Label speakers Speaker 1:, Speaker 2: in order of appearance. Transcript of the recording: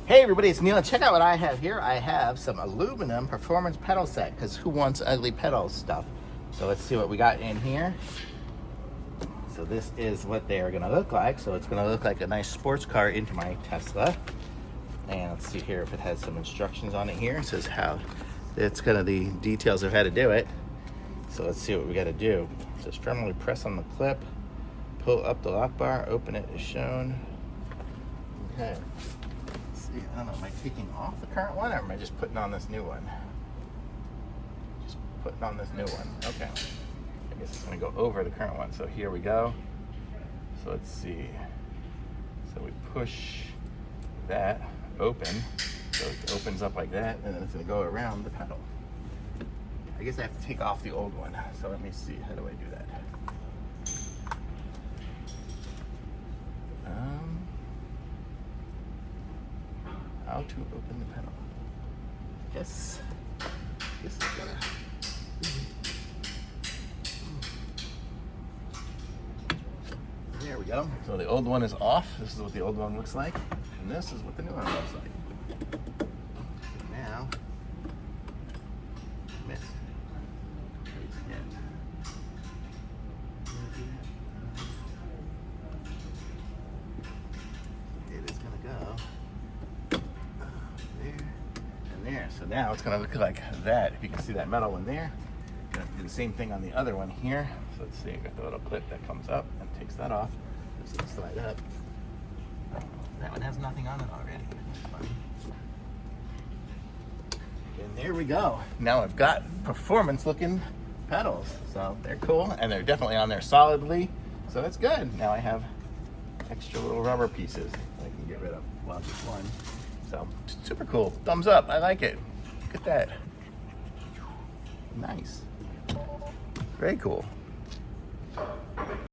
Speaker 1: Hey everybody, it's Neil. Check out what I have here. I have some aluminum performance pedal set, because who wants ugly pedal stuff? So let's see what we got in here. So this is what they are going to look like. So it's going to look like a nice sports car into my Tesla. And let's see here if it has some instructions on it here. It says how, it's kind of the details of how to do it. So let's see what we got to do. It says firmly press on the clip, pull up the lock bar, open it as shown. Okay. I don't know, am I taking off the current one or am I just putting on this new one? Just putting on this new one. Okay. I guess it's going to go over the current one. So here we go. So let's see. So we push that open. So it opens up like that, and then it's going to go around the pedal. I guess I have to take off the old one. So let me see. How do I do that? How to open the pedal. Yes. This is gonna. There we go. So the old one is off. This is what the old one looks like, and this is what the new one looks like. So now, miss. It is gonna go. There. So now it's going to look like that. If you can see that metal one there, going to do the same thing on the other one here. So let's see, I got the little clip that comes up and takes that off. Just going to slide up. That one has nothing on it already. That's fine. And there we go. Now I've got performance looking pedals. So they're cool, and they're definitely on there solidly. So that's good. Now I have extra little rubber pieces I can get rid of. Well, just one. So, super cool. Thumbs up. I like it. Look at that. Nice. Very cool.